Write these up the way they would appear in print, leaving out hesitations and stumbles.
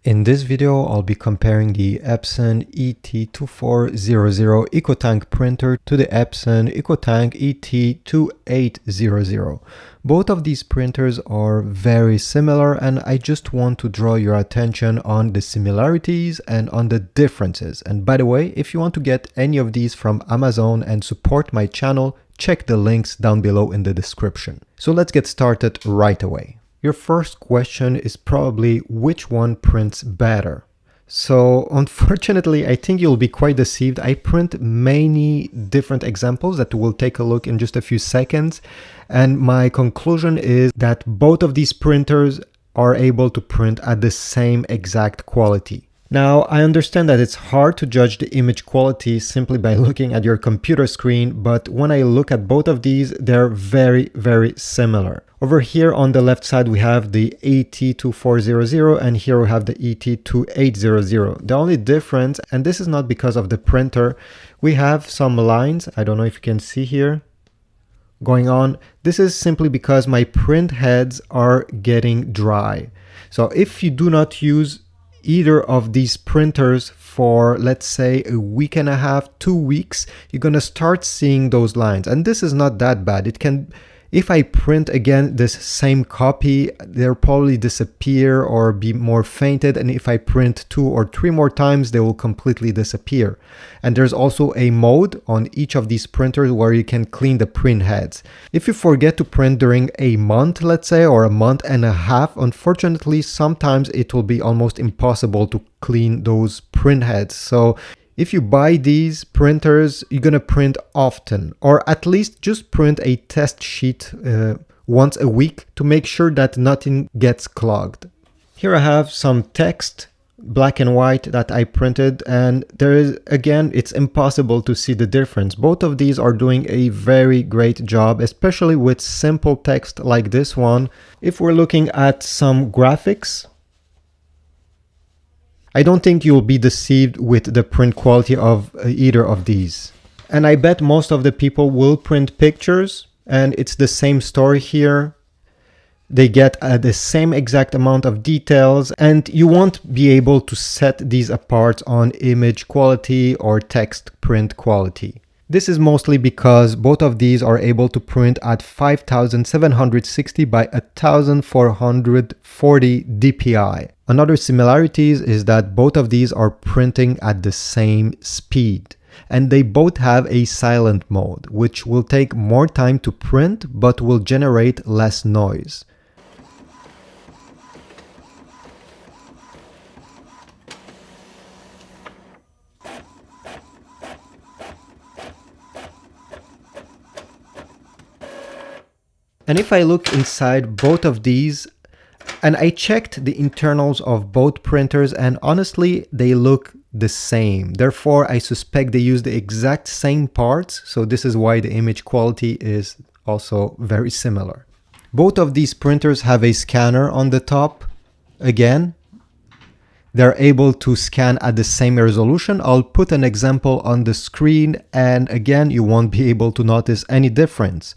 In this video, I'll be comparing the Epson ET-2400 EcoTank printer to the Epson EcoTank ET-2800. Both of these printers are very similar, and I just want to draw your attention on the similarities and on the differences. And by the way, if you want to get any of these from Amazon and support my channel, check the links down below in the description. So let's get started right away. Your first question is probably which one prints better. So unfortunately, I think you'll be quite deceived. I print many different examples that we'll take a look in just a few seconds. And my conclusion is that both of these printers are able to print at the same exact quality. Now, I understand that it's hard to judge the image quality simply by looking at your computer screen, but when I look at both of these, they're very, very similar. Over here on the left side, we have the ET-2400, and here we have the ET-2800. The only difference, and this is not because of the printer, we have some lines, I don't know if you can see here, going on. This is simply because my print heads are getting dry. So if you do not use either of these printers for, let's say, a week and a half, 2 weeks, you're gonna start seeing those lines. And this is not that bad. It can, if I print again this same copy, they'll probably disappear or be more fainted. And if I print 2 or 3 more times, they will completely disappear. And there's also a mode on each of these printers where you can clean the print heads. If you forget to print during a month, let's say, or a month and a half, unfortunately, sometimes it will be almost impossible to clean those print heads. So if you buy these printers, you're gonna print often, or at least just print a test sheet once a week to make sure that nothing gets clogged. Here I have some text, black and white, that I printed, and there is, again, it's impossible to see the difference. Both of these are doing a very great job, especially with simple text like this one. If we're looking at some graphics, I don't think you'll be deceived with the print quality of either of these. And I bet most of the people will print pictures, and it's the same story here. They get the same exact amount of details, and you won't be able to set these apart on image quality or text print quality. This is mostly because both of these are able to print at 5760 by 1440 dpi. Another similarities is that both of these are printing at the same speed, and they both have a silent mode, which will take more time to print but will generate less noise. And if I look inside both of these, and I checked the internals of both printers, and honestly, they look the same. Therefore, I suspect they use the exact same parts, so this is why the image quality is also very similar. Both of these printers have a scanner on the top. Again, they're able to scan at the same resolution. I'll put an example on the screen, and again, you won't be able to notice any difference.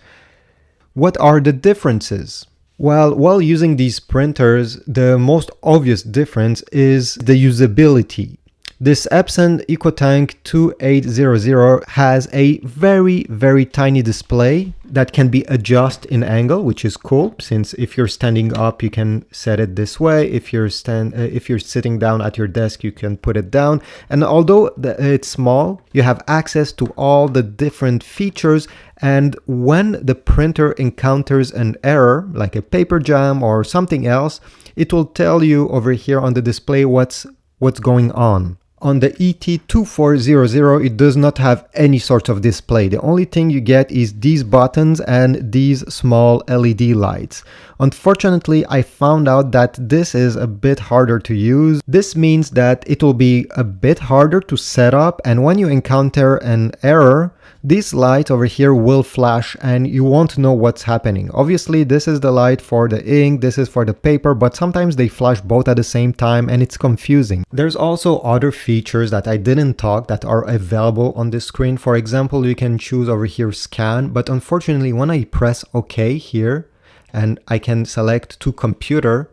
What are the differences? Well, while using these printers, the most obvious difference is the usability. This Epson EcoTank 2800 has a very, very tiny display that can be adjusted in angle, which is cool, since if you're standing up, you can set it this way. If you're sitting down at your desk, you can put it down. And although it's small, you have access to all the different features. And when the printer encounters an error, like a paper jam or something else, it will tell you over here on the display what's going on. On the ET-2400, it does not have any sort of display. The only thing you get is these buttons and these small LED lights. Unfortunately, I found out that this is a bit harder to use. This means that it will be a bit harder to set up, and when you encounter an error, these lights over here will flash and you won't know what's happening. Obviously, this is the light for the ink, this is for the paper, but sometimes they flash both at the same time and it's confusing. There's also other features that I didn't talk that are available on this screen. For example, you can choose over here scan, but unfortunately when I press OK here and I can select to computer,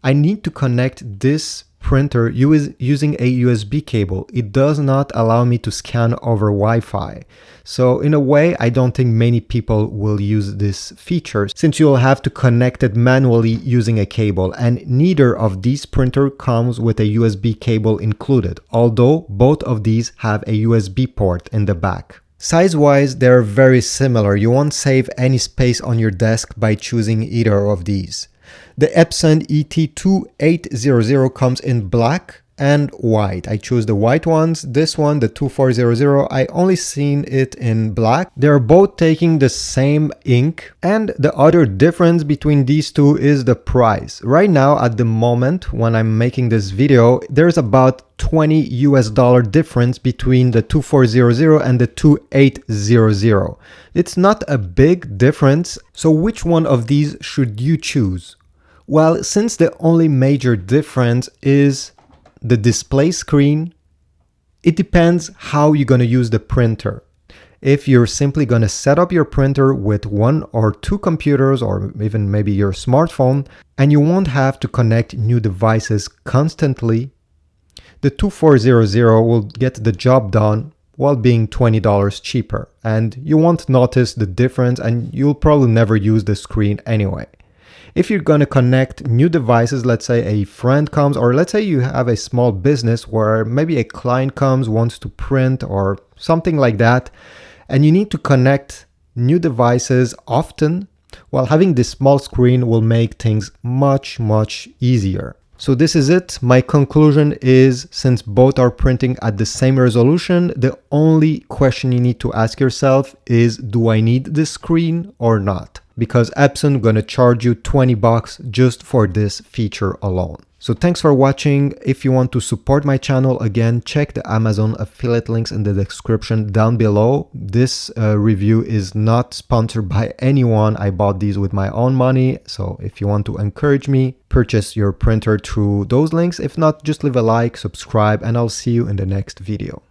I need to connect this printer using a USB cable. It does not allow me to scan over Wi-Fi. So in a way, I don't think many people will use this feature since you'll have to connect it manually using a cable, and neither of these printer comes with a USB cable included, although both of these have a USB port in the back. Size-wise, they're very similar. You won't save any space on your desk by choosing either of these. The Epson ET-2800 comes in black and white. I choose the white ones. This one, the 2400, I only seen it in black. They're both taking the same ink, and the other difference between these two is the price. Right now, at the moment when I'm making this video, there's about $20 US difference between the 2400 and the 2800. It's not a big difference, so which one of these should you choose? Well, since the only major difference is the display screen, it depends how you're going to use the printer. If you're simply going to set up your printer with one or two computers, or even maybe your smartphone, and you won't have to connect new devices constantly, the 2400 will get the job done while being $20 cheaper, and you won't notice the difference, and you'll probably never use the screen anyway. If you're going to connect new devices, let's say a friend comes, or let's say you have a small business where maybe a client comes, wants to print or something like that, and you need to connect new devices often, well, having this small screen will make things much easier. So this is it. My conclusion is, since both are printing at the same resolution, the only question you need to ask yourself is, do I need this screen or not? Because Epson gonna charge you $20 just for this feature alone. So thanks for watching. If you want to support my channel, again, check the Amazon affiliate links in the description down below. This review is not sponsored by anyone. I bought these with my own money. So if you want to encourage me, purchase your printer through those links. If not, just leave a like, subscribe, and I'll see you in the next video.